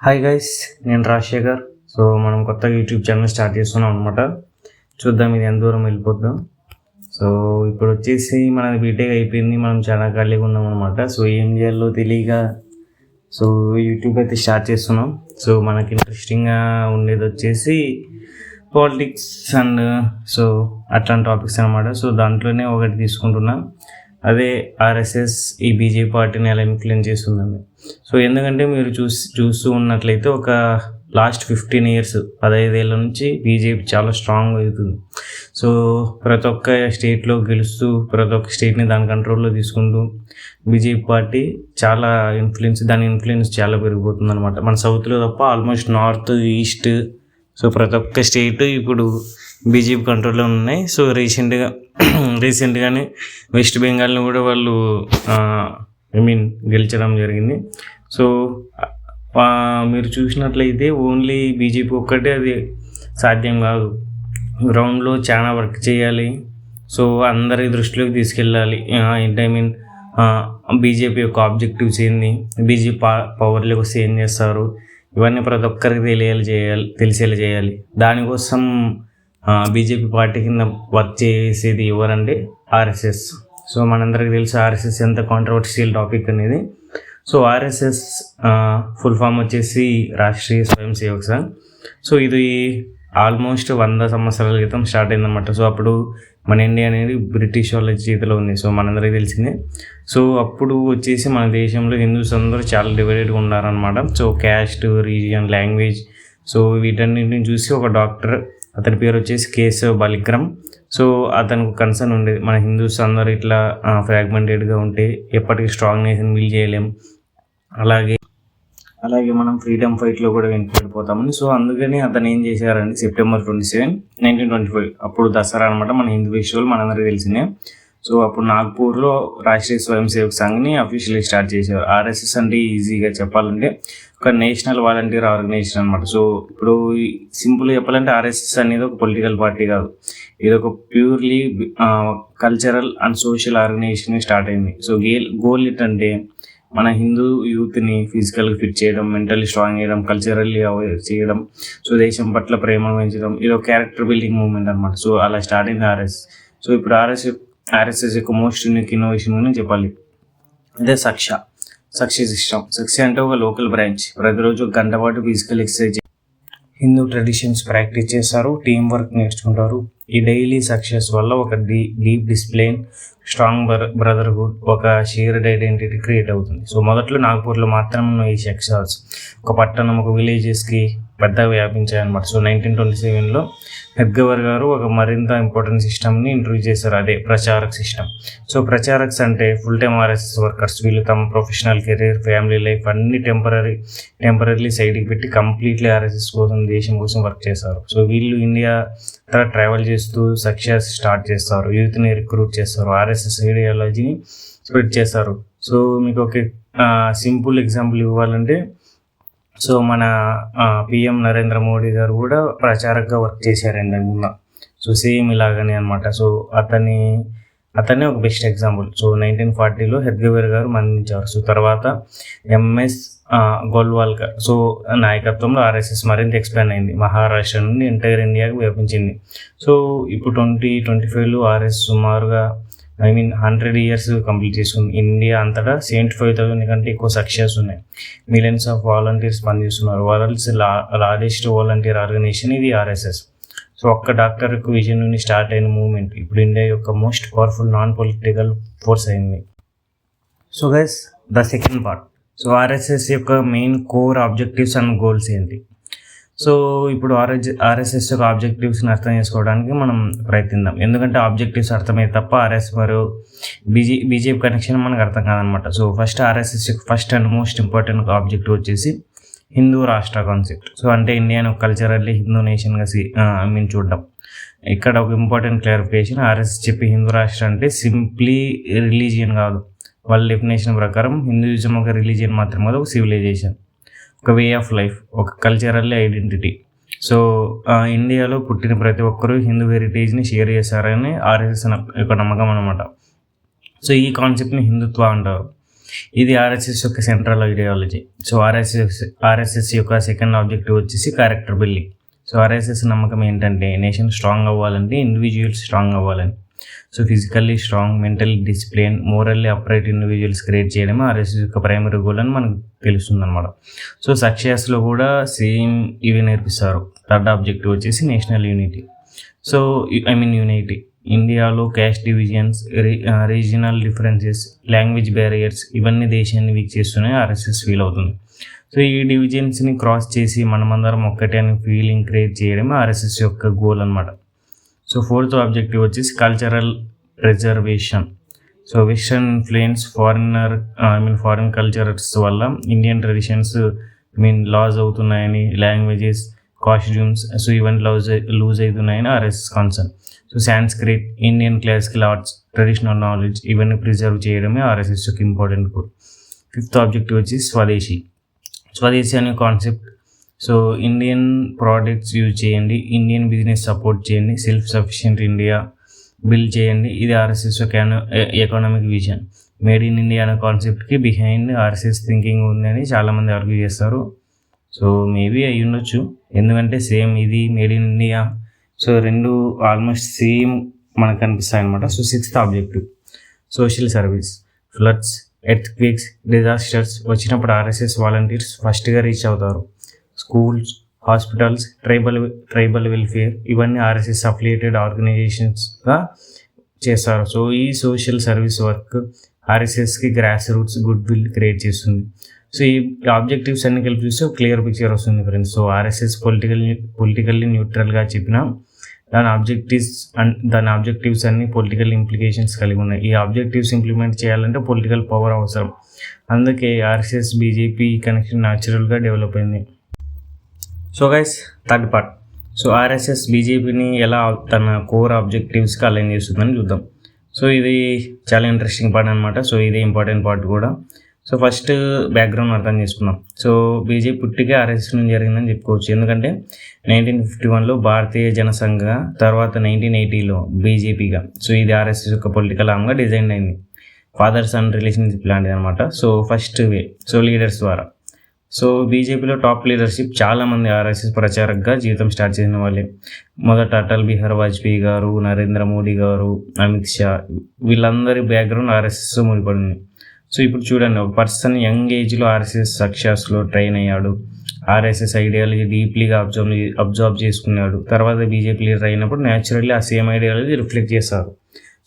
Hi guys, నేను Rajasekhar. So మనం కొత్తగా యూట్యూబ్ ఛానల్ స్టార్ట్ చేస్తున్నాం అనమాట. చూద్దాం ఇది ఎంత దూరం వెళ్ళిపోద్దాం. సో ఇప్పుడు వచ్చేసి మన బీటెక్ అయిపోయింది, మనం చాలా ఖాళీగా ఉన్నాం అనమాట. సో ఏం చేయాలో తెలియక సో యూట్యూబ్ అయితే స్టార్ట్ చేస్తున్నాం. సో మనకి ఇంట్రెస్టింగ్గా ఉండేది వచ్చేసి పాలిటిక్స్ అండ్ సో అట్లాంటి టాపిక్స్ అనమాట. సో దాంట్లోనే ఒకటి తీసుకుంటున్నా, అదే ఆర్ఎస్ఎస్ ఈ బీజేపీ పార్టీని ఎలా ఇన్ఫ్లుయెన్స్ చేస్తుందండి. సో ఎందుకంటే మీరు చూస్తూ ఉన్నట్లయితే ఒక లాస్ట్ 15 years 15 ఏళ్ళ నుంచి బీజేపీ చాలా స్ట్రాంగ్ అవుతుంది. సో ప్రతి ఒక్క స్టేట్లో గెలుస్తూ ప్రతి ఒక్క స్టేట్ని దాని కంట్రోల్లో తీసుకుంటూ బీజేపీ పార్టీ చాలా దాని ఇన్ఫ్లుయెన్స్ చాలా పెరిగిపోతుంది అనమాట. మన సౌత్లో తప్ప ఆల్మోస్ట్ నార్త్, ఈస్ట్, సో ప్రతి ఒక్క స్టేట్ ఇప్పుడు బీజేపీ కంట్రోల్లో ఉన్నాయి. సో రీసెంట్గానే వెస్ట్ బెంగాల్ని కూడా వాళ్ళు గెలిచడం జరిగింది. సో మీరు చూసినట్లయితే ఓన్లీ బీజేపీ ఒక్కటే అది సాధ్యం కాదు. గ్రౌండ్లో చాలా వర్క్ చేయాలి. సో అందరి దృష్టిలోకి తీసుకెళ్ళాలి. బీజేపీ యొక్క ఆబ్జెక్టివ్స్ ఏంది, బీజేపీ పవర్లోకి వస్తే ఏం చేస్తారు, ఇవన్నీ ప్రతి ఒక్కరికి తెలిసేలా చేయాలి. దానికోసం బీజేపీ పార్టీ కింద వర్క్ చేసేది ఎవరంటే ఆర్ఎస్ఎస్. సో మనందరికీ తెలుసు ఆర్ఎస్ఎస్ ఎంత కాంట్రవర్షియల్ టాపిక్ అనేది. సో ఆర్ఎస్ఎస్ ఫుల్ ఫామ్ వచ్చేసి రాష్ట్రీయ స్వయం సేవక్ సంఘ్. సో ఇది ఆల్మోస్ట్ 100 సంవత్సరాల క్రితం స్టార్ట్ అయిందన్నమాట. సో అప్పుడు మన ఇండియా అనేది బ్రిటిష్ వాళ్ళ చేతిలో ఉంది. సో మనందరికీ తెలిసిందే. సో అప్పుడు వచ్చేసి మన దేశంలో హిందూస్ అందరూ చాలా డివైడెడ్గా ఉన్నారనమాట. So caste, region, language, so వీటన్నిటిని చూసి ఒక డాక్టర్, అతని పేరు వచ్చేసి కేశవ్ బాలిక్రమ్. సో అతనికి కన్సర్న్ ఉండేది, మన హిందూస్ అందరూ ఇట్లా ఫ్రాగ్మెంటెడ్గా ఉంటే ఎప్పటికీ స్ట్రాంగ్ నేషన్ బిల్డ్ చేయలేం, అలాగే మనం ఫ్రీడమ్ ఫైట్లో కూడా వెనుకబడిపోతామని. సో అందుకని అతను ఏం చేశారంటే September 27, 1925 అప్పుడు దసరా అనమాట, మన హిందూ ఫెస్టివల్ మనందరికీ తెలిసిందే. సో అప్పుడు నాగ్పూర్లో రాష్ట్రీయ స్వయం సేవక్ సంఘ్ని అఫీషియల్గా స్టార్ట్ చేశారు. ఆర్ఎస్ఎస్ అంటే ఈజీగా చెప్పాలంటే ఒక నేషనల్ వాలంటీర్ ఆర్గనైజేషన్ అనమాట. సో ఇప్పుడు సింపుల్గా చెప్పాలంటే ఆర్ఎస్ఎస్ అనేది ఒక పొలిటికల్ పార్టీ కాదు, ఇది ఒక purely cultural and social organisation start అయింది. సో గోల్ ఏంటంటే మన హిందూ యూత్ని ఫిజికల్గా ఫిట్ చేయడం, మెంటల్లీ స్ట్రాంగ్ చేయడం, కల్చరల్లీ అవేర్ చేయడం, సో దేశం పట్ల ప్రేమ పెంచడం, ఇది ఒక క్యారెక్టర్ బిల్డింగ్ మూవ్మెంట్ అనమాట. సో అలా స్టార్ట్ అయింది ఆర్ఎస్. సో ఇప్పుడు ఆర్ఎస్ఎస్ యొక్క మోస్ట్ యూనిక్ ఇన్నోవేషన్ అని చెప్పాలి, అదే సక్షి సిస్టమ్. సక్షి అంటే ఒక లోకల్ బ్రాంచ్. ప్రతిరోజు 1 గంట పాటు physical exercise, Hindu traditions practice చేస్తారు, టీం వర్క్ నేర్చుకుంటారు. ఈ డైలీ సక్సెస్ వల్ల ఒక డీప్ డిసిప్లిన్, స్ట్రాంగ్ బ్రదర్హుడ్, ఒక షేర్డ్ ఐడెంటిటీ క్రియేట్ అవుతుంది. సో మొదట్లో నాగ్పూర్లో మాత్రమే ఈ సెక్షన్స్ ఒక పట్టణం, ఒక విలేజెస్కి పెద్దగా వ్యాపించాయన్నమాట. సో 1927లో హెడ్గవర్ గారు ఒక మరింత ఇంపార్టెంట్ సిస్టమ్ని ఇంట్రడ్యూస్ చేశారు, అదే ప్రచారక్ సిస్టమ్. సో ప్రచారక్స్ అంటే ఫుల్ టైమ్ ఆర్ఎస్ఎస్ వర్కర్స్. వీళ్ళు తమ ప్రొఫెషనల్ కెరీర్, ఫ్యామిలీ లైఫ్ అన్ని టెంపరీ సైడ్కి పెట్టి కంప్లీట్లీ ఆర్ఎస్ఎస్ కోసం, దేశం కోసం వర్క్ చేస్తారు. సో వీళ్ళు ఇండియా తర్వాత ట్రావెల్ చేస్తూ సక్సెస్ స్టార్ట్ చేస్తారు, యూత్ని రిక్రూట్ చేస్తారు, ఆర్ఎస్ఎస్ ఐడియాలజీని స్ప్రెడ్ చేస్తారు. సో మీకు ఒక సింపుల్ ఎగ్జాంపుల్ ఇవ్వాలంటే, సో మన పిఎం నరేంద్ర మోడీ గారు కూడా ప్రచారకగా వర్క్ చేశారండి ముందు. సో సేమ్ ఇలాగనే అనమాట. సో అతనే ఒక బెస్ట్ ఎగ్జాంపుల్. సో 1940లో హెడ్గవర్ గారు మరణించారు. సో తర్వాత ఎంఎస్ గోల్వాల్కర్ సో నాయకత్వంలో ఆర్ఎస్ఎస్ మరింత ఎక్స్పాండ్ అయింది, మహారాష్ట్ర నుండి ఎంటైర్ ఇండియాకి వ్యాపించింది. సో ఇప్పుడు 2025లో ఆర్ఎస్ సుమారుగా 100 years కంప్లీట్ చేసుకుంది. ఇండియా అంతటా 75,000 కంటే ఎక్కువ సక్సెస్ ఉన్నాయి. మిలియన్స్ ఆఫ్ వాలంటీర్స్ పనిచేస్తున్నారు. వరల్డ్స్ లార్జెస్ట్ వాలంటీర్ ఆర్గనైజేషన్ ఇది ఆర్ఎస్ఎస్. సో ఒక్క డాక్టర్ విజన్ నుండి స్టార్ట్ అయిన మూవ్మెంట్ ఇప్పుడు ఇండియా యొక్క most powerful non political force అయింది. So guys, the second part, so RSS యొక్క main core objectives and goals ఏంటి. సో ఇప్పుడు ఆర్ఎస్ఎస్ యొక్క ఆబ్జెక్టివ్స్ని అర్థం చేసుకోవడానికి మనం ప్రయత్నిద్దాం. ఎందుకంటే ఆబ్జెక్టివ్స్ అర్థమైతే తప్ప ఆర్ఎస్ మరియు బీజేపీ కనెక్షన్ మనకు అర్థం కాదనమాట. సో ఫస్ట్ ఆర్ఎస్ఎస్ యొక్క first and most important objective వచ్చేసి హిందూ రాష్ట్ర కాన్సెప్ట్. సో అంటే ఇండియాను కల్చరల్లీ హిందూ నేషన్గా చూడడం. ఇక్కడ ఒక ఇంపార్టెంట్ క్లారిఫికేషన్, ఆర్ఎస్ఎస్ చెప్పి హిందూ రాష్ట్ర అంటే సింప్లీ రిలీజియన్ కాదు. వాళ్ళ డెఫినేషన్ ప్రకారం హిందూయిజం ఒక రిలీజియన్ మాత్రమే కాదు, ఒక సివిలైజేషన్, ఒక వే ఆఫ్ లైఫ్, ఒక కల్చరల్ ఐడెంటిటీ. సో ఇండియాలో పుట్టిన ప్రతి ఒక్కరూ హిందూ హెరిటేజ్ని షేర్ చేశారని ఆర్ఎస్ఎస్ యొక్క నమ్మకం అనమాట. సో ఈ కాన్సెప్ట్ని హిందుత్వ అంటారు. ఇది ఆర్ఎస్ఎస్ యొక్క సెంట్రల్ ఐడియాలజీ. సో ఆర్ఎస్ఎస్ యొక్క సెకండ్ ఆబ్జెక్టివ్ వచ్చేసి క్యారెక్టర్ బిల్డింగ్. సో ఆర్ఎస్ఎస్ నమ్మకం ఏంటంటే నేషన్ స్ట్రాంగ్ అవ్వాలంటే ఇండివిజువల్స్ స్ట్రాంగ్ అవ్వాలని. So physically strong, mentally discipline, morally upright individuals create చేయడమే ఆర్ఎస్ఎస్ యొక్క ప్రైమరీ గోల్ అని మనకు తెలుస్తుంది అనమాట. సో సక్సెస్లో కూడా సేమ్ ఇవి నేర్పిస్తారు. థర్డ్ ఆబ్జెక్టివ్ వచ్చేసి నేషనల్ యూనిటీ. So unity. ఇండియాలో caste divisions, regional differences, language barriers ఇవన్నీ దేశాన్ని వీక్ చేస్తున్నాయి ఆర్ఎస్ఎస్ ఫీల్ అవుతుంది. సో ఈ డివిజన్స్ని క్రాస్ చేసి మనమందరం ఒక్కటే అని ఫీలింగ్ క్రియేట్ చేయడమే ఆర్ఎస్ఎస్ యొక్క గోల్ అనమాట. సో ఫోర్త్ ఆబ్జెక్టివ్ వచ్చేసి cultural preservation. So western influence foreign cultures వల్ల ఇండియన్ ట్రెడిషన్స్ లాస్ అవుతున్నాయని, లాంగ్వేజెస్, కాస్ట్యూమ్స్ సో ఇవన్నీ లూజ్ అవుతున్నాయని RSS concern. So Sanskrit, Indian classical arts, traditional knowledge ఇవన్నీ ప్రిజర్వ్ చేయడమే ఆర్ఎస్ఎస్ యొక్క ఇంపార్టెంట్ గోల్. ఫిఫ్త్ ఆబ్జెక్టివ్ వచ్చేసి స్వదేశీ అనే concept. So Indian products use చేయండి, ఇండియన్ బిజినెస్ సపోర్ట్ చేయండి, సెల్ఫ్ సఫిషియెంట్ ఇండియా బిల్డ్ చేయండి. ఇది ఆర్ఎస్ఎస్ యొక్క economic vision. Made in India అనే కాన్సెప్ట్కి బిహైండ్ ఆర్ఎస్ఎస్ థింకింగ్ ఉందని చాలామంది ఆర్గ్యూ చేస్తారు. సో మేబీ అయి ఉండొచ్చు, ఎందుకంటే సేమ్ ఇది మేడ్ ఇన్ ఇండియా, సో రెండు ఆల్మోస్ట్ సేమ్ మనకు కనిపిస్తాయి అనమాట. So sixth objective social service. Floods, earthquakes, disasters వచ్చినప్పుడు ఆర్ఎస్ఎస్ వాలంటీర్స్ ఫస్ట్గా రీచ్ అవుతారు. స్కూల్స్, హాస్పిటల్స్, ట్రైబల్ వెల్ఫేర్ ఇవన్నీ ఆర్ఎస్ఎస్ అఫిలియేటెడ్ ఆర్గనైజేషన్స్గా చేస్తారు. సో ఈ సోషల్ సర్వీస్ వర్క్ ఆర్ఎస్ఎస్కి grass roots good will create చేస్తుంది. సో ఈ ఆబ్జెక్టివ్స్ అన్ని కలిపి చూస్తే క్లియర్ పిక్చర్ వస్తుంది ఫ్రెండ్స్. సో ఆర్ఎస్ఎస్ పొలిటికల్లీ న్యూట్రల్గా చెప్పిన దాని ఆబ్జెక్టివ్స్ అన్ని పొలిటికల్ ఇంప్లికేషన్స్ కలిగి ఉన్నాయి. ఈ ఆబ్జెక్టివ్స్ ఇంప్లిమెంట్ చేయాలంటే పొలిటికల్ పవర్ అవసరం. అందుకే ఆర్ఎస్ఎస్ బీజేపీ కనెక్షన్ న్యాచురల్గా డెవలప్ అయింది. So guys, third part. So RSS బీజేపీని ఎలా తన కోర్ ఆబ్జెక్టివ్స్కి అలైన్ చేస్తుందని చూద్దాం. సో ఇది చాలా ఇంట్రెస్టింగ్ పార్ట్ అనమాట. సో ఇది ఇంపార్టెంట్ పార్ట్ కూడా. సో ఫస్ట్ బ్యాక్గ్రౌండ్ అర్థం చేసుకుందాం. సో బీజేపీ పుట్టిగా ఆర్ఎస్ఎస్ నుంచి జరిగిందని చెప్పుకోవచ్చు, ఎందుకంటే 1951లో భారతీయ జనసంఘ, తర్వాత 1980లో బీజేపీగా. సో ఇది ఆర్ఎస్ఎస్ యొక్క పొలిటికల్ ఆర్మ్గా డిజైన్ అయింది. ఫాదర్ సన్ రిలేషన్షిప్ లాంటిది అనమాట. సో ఫస్ట్ వే లీడర్స్ ద్వారా. సో బీజేపీలో టాప్ లీడర్షిప్ చాలామంది ఆర్ఎస్ఎస్ ప్రచారకగా జీవితం స్టార్ట్ చేసిన వాళ్ళే. మొదట అటల్ బిహారీ వాజ్పేయి గారు, నరేంద్ర మోడీ గారు, అమిత్ షా వీళ్ళందరి బ్యాక్గ్రౌండ్ ఆర్ఎస్ఎస్ ముడిపడింది. సో ఇప్పుడు చూడండి, ఒక పర్సన్ యంగ్ ఏజ్లో ఆర్ఎస్ఎస్ సక్సెస్లో ట్రైన్ అయ్యాడు, ఆర్ఎస్ఎస్ ఐడియాలజీ డీప్లీగా అబ్జర్వ్ చేసుకున్నాడు. తర్వాత బీజేపీ లీడర్ అయినప్పుడు న్యాచురల్లీ ఆ సేమ్ ఐడియాలజీ రిఫ్లెక్ట్ చేస్తారు.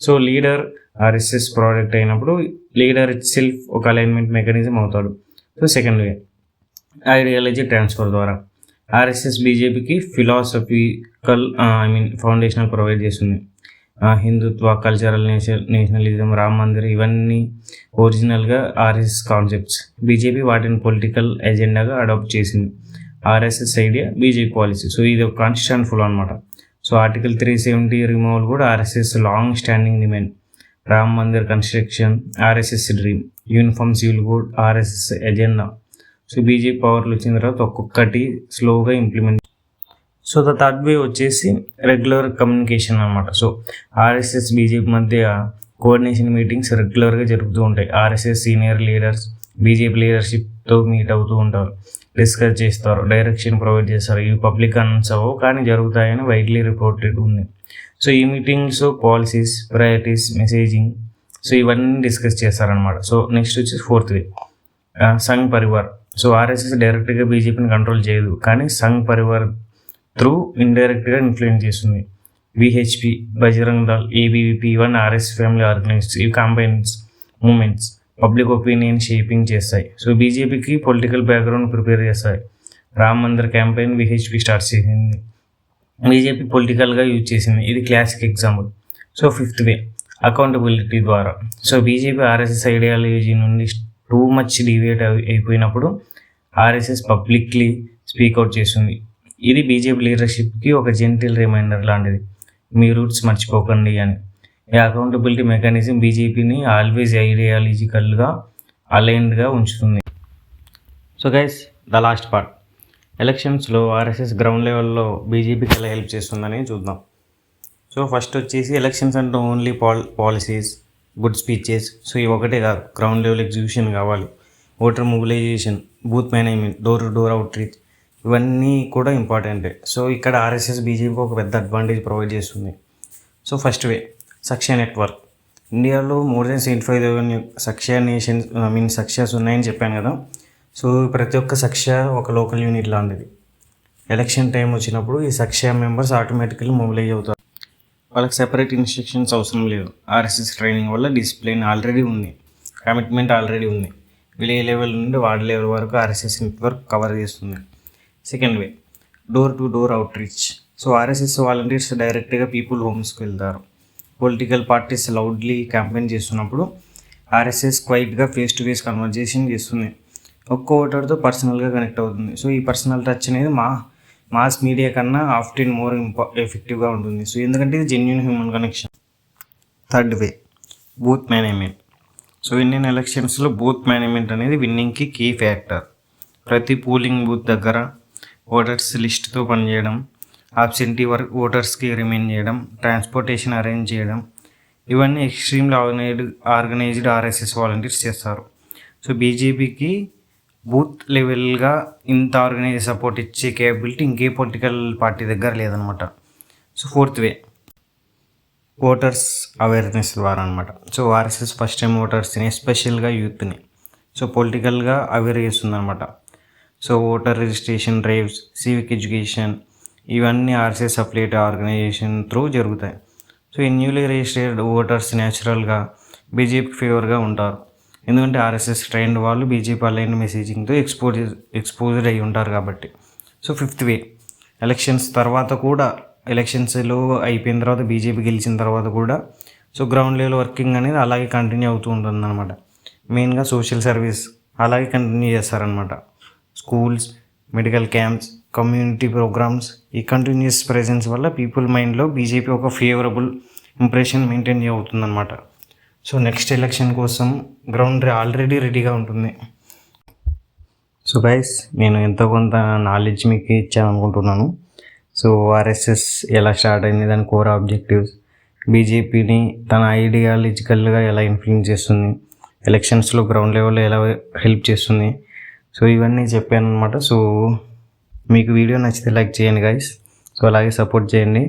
సో లీడర్ ఆర్ఎస్ఎస్ ప్రోడక్ట్ అయినప్పుడు లీడర్ ఇట్ సెల్ఫ్ ఒక అలైన్మెంట్ మెకానిజం అవుతాడు. So second way ideology transfer ద్వారా. ఆర్ఎస్ఎస్ బీజేపీకి ఫిలాసఫికల్ ఫౌండేషనల్ ప్రొవైడ్ చేస్తుంది. హిందుత్వ, కల్చరల్ నేషనలిజం, రామ్ మందిర్ ఇవన్నీ ఒరిజినల్గా ఆర్ఎస్ఎస్ కాన్సెప్ట్స్. బీజేపీ వాటిని పొలిటికల్ ఎజెండాగా అడాప్ట్ చేసింది. RSS idea, BJP policy. So ఇది ఒక కాన్స్టిట్యూషన్ ఫుల్ అనమాట. సో ఆర్టికల్ 370 రిమూవల్ కూడా RSS long standing demand. Ram Mandir construction RSS dream. Uniform civil code RSS agenda. So BJP పవర్లు వచ్చిన తర్వాత ఒక్కొక్కటి స్లోగా implement. So the third way వచ్చేసి రెగ్యులర్ కమ్యూనికేషన్ అనమాట. సో ఆర్ఎస్ఎస్ బీజేపీ మధ్య కోఆర్డినేషన్ మీటింగ్స్ రెగ్యులర్గా జరుగుతూ ఉంటాయి. ఆర్ఎస్ఎస్ సీనియర్ లీడర్స్ బీజేపీ లీడర్షిప్తో మీట్ అవుతూ ఉంటారు, డిస్కస్ చేస్తారు, డైరెక్షన్ ప్రొవైడ్ చేస్తారు. ఇవి పబ్లిక్ అనౌన్స్ అవ్వవు కానీ జరుగుతాయని వైడ్లీ రిపోర్టెడ్ ఉంది. సో ఈ meetings policies, priorities, messaging so ఇవన్నీ డిస్కస్ చేస్తారనమాట. సో నెక్స్ట్ వచ్చేసి fourth way Sangh Parivar. So RSS డైరెక్ట్గా బీజేపీని కంట్రోల్ చేయదు కానీ సంఘ్ పరివార్ త్రూ ఇండైరెక్ట్గా ఇన్ఫ్లుయెన్స్ చేస్తుంది. విహెచ్పి, బజరంగ్ దళ్, ఏబీవీపీ ఇవన్నీ ఆర్ఎస్ ఫ్యామిలీ ఆర్గనైజ్డ్. ఈ campaigns, movements public opinion shaping చేస్తాయి. సో బీజేపీకి పొలిటికల్ బ్యాక్గ్రౌండ్ ప్రిపేర్ చేస్తాయి. Ram Mandir campaign VHP start చేసింది, బీజేపీ పొలిటికల్గా యూజ్ చేసింది. ఇది క్లాసిక్ ఎగ్జాంపుల్. సో ఫిఫ్త్ వే అకౌంటబిలిటీ ద్వారా. సో బీజేపీ ఆర్ఎస్ఎస్ ఐడియాలజీ నుండి టూ మచ్ డివేట్ అయిపోయినప్పుడు ఆర్ఎస్ఎస్ పబ్లిక్లీ స్పీక్అవుట్ చేస్తుంది. ఇది బీజేపీ లీడర్షిప్కి ఒక జెంటిల్ రిమైండర్ లాంటిది, మీ రూట్స్ మర్చిపోకండి అని. ఈ అకౌంటబిలిటీ మెకానిజం బీజేపీని ఆల్వేస్ ఐడియాలజికల్గా అలైన్డ్గా ఉంచుతుంది. So guys, the last part ఎలక్షన్స్లో ఆర్ఎస్ఎస్ గ్రౌండ్ లెవెల్లో బీజేపీకి ఎలా హెల్ప్ చేస్తుందని చూద్దాం. సో ఫస్ట్ వచ్చేసి ఎలక్షన్స్ అంటే only policies, good speeches. So ఇవి ఒకటే కాదు, గ్రౌండ్ లెవెల్ ఎగ్జిక్యూషన్ కావాలి, voter mobilisation, booth management, door to door out reach, ఇవన్నీ కూడా ఇంపార్టెంటే. సో ఇక్కడ ఆర్ఎస్ఎస్ బీజేపీకి ఒక పెద్ద అడ్వాంటేజ్ ప్రొవైడ్ చేస్తుంది. సో ఫస్ట్ వే, సక్షయ నెట్వర్క్. ఇండియాలో మోర్ దెన్ 75,000 సక్షయాస్ ఉన్నాయని చెప్పాను కదా. సో ప్రతి ఒక్క సక్షయ ఒక లోకల్ యూనిట్ లాంటిది. ఎలక్షన్ టైం వచ్చినప్పుడు ఈ సక్షయ మెంబర్స్ ఆటోమేటికల్లీ మొబిలైజ్ అవుతారు. వాళ్ళకి సెపరేట్ ఇన్స్ట్రక్షన్స్ అవసరం లేదు. ఆర్ఎస్ఎస్ ట్రైనింగ్ వల్ల డిసిప్లిన్ ఆల్రెడీ ఉంది, కమిట్మెంట్ ఆల్రెడీ ఉంది. విలేజ్ లెవెల్ నుండి వార్డ్ లెవెల్ వరకు ఆర్ఎస్ఎస్ నెట్వర్క్ కవర్ చేస్తుంది. Second way, door to door out reach. So RSS volunteers డైరెక్ట్గా పీపుల్ హోమ్స్కి వెళ్తారు. పొలిటికల్ పార్టీస్ లౌడ్లీ క్యాంపెయిన్ చేస్తున్నప్పుడు ఆర్ఎస్ఎస్ క్వైట్గా ఫేస్ టు ఫేస్ కన్వర్జేషన్ చేస్తుంది. ఒక్క ఓటర్తో పర్సనల్గా కనెక్ట్ అవుతుంది. సో ఈ పర్సనల్ టచ్ అనేది మాస్ మీడియా కన్నా ఆఫ్టెన్ మోర్ ఎఫెక్టివ్గా ఉంటుంది. సో ఎందుకంటే ఇది genuine human connection. Third way, booth management. So Indian ఎలక్షన్స్లో బూత్ మేనేజ్మెంట్ అనేది విన్నింగ్కి కీ ఫ్యాక్టర్. ప్రతి పోలింగ్ బూత్ దగ్గర ఓటర్స్ లిస్ట్తో పనిచేయడం, ఆబ్సెంటీ ఓటర్స్కి రిమైన్ చేయడం, ట్రాన్స్పోర్టేషన్ అరేంజ్ చేయడం, ఇవన్నీ ఎక్స్ట్రీమ్లీ ఆర్గనైజ్డ్ ఆర్ఎస్ఎస్ వాలంటీర్స్ చేస్తారు. సో బీజేపీకి బూత్ లెవెల్గా ఇంత ఆర్గనైజ్ సపోర్ట్ ఇచ్చే కేపబిలిటీ ఇంకే పొలిటికల్ పార్టీ దగ్గర లేదనమాట. So fourth way, voters awareness ద్వారా అనమాట. సో ఆర్ఎస్ఎస్ ఫస్ట్ టైం ఓటర్స్ని, ఎస్పెషల్గా యూత్ని సో పొలిటికల్గా అవేర్ చేస్తుందన్నమాట. So voter registration drives, civic education, ఇవన్నీ ఆర్ఎస్ఎస్ అఫిలియేట్ ఆర్గనైజేషన్ త్రూ జరుగుతాయి. సో ఈ న్యూలీ రిజిస్టర్డ్ ఓటర్స్ న్యాచురల్గా బీజేపీ ఫేవర్గా ఉంటారు. ఎందుకంటే ఆర్ఎస్ఎస్ ట్రైన్డ్ వాళ్ళు బీజేపీ అలైన్ మెసేజింగ్తో ఎక్స్పోజ్డ్ అయి ఉంటారు కాబట్టి. సో ఫిఫ్త్ వే, ఎలక్షన్స్ తర్వాత కూడా, ఎలక్షన్స్లో అయిపోయిన తర్వాత బీజేపీ గెలిచిన తర్వాత కూడా సో గ్రౌండ్ లెవెల్ వర్కింగ్ అనేది అలాగే కంటిన్యూ అవుతూ ఉంటుంది అనమాట. మెయిన్గా సోషల్ సర్వీస్ అలాగే కంటిన్యూ చేస్తారనమాట. Schools, medical camps, community programmes, ఈ కంటిన్యూస్ ప్రెజెన్స్ వల్ల పీపుల్ మైండ్లో బీజేపీ ఒక ఫేవరబుల్ ఇంప్రెషన్ మెయింటైన్ అవుతుందన్నమాట. సో నెక్స్ట్ ఎలక్షన్ కోసం గ్రౌండ్ ఆల్రెడీ రెడీగా ఉంటుంది. సో గైస్, నేను ఎంతో కొంత నాలెడ్జ్ మీకు ఇచ్చాను అనుకుంటున్నాను. సో ఆర్ఎస్ఎస్ ఎలా స్టార్ట్ అయింది, దాని కోర్ ఆబ్జెక్టివ్స్, బీజేపీని తన ఐడియాలజికల్గా ఎలా ఇన్ఫ్లుయెన్స్ చేస్తుంది, ఎలక్షన్స్లో గ్రౌండ్ లెవెల్లో ఎలా హెల్ప్ చేస్తుంది, సో ఇవన్నీ చెప్పాను అనమాట. సో మీకు వీడియో నచ్చితే లైక్ చేయండి గైస్. సో అలాగే సపోర్ట్ చేయండి.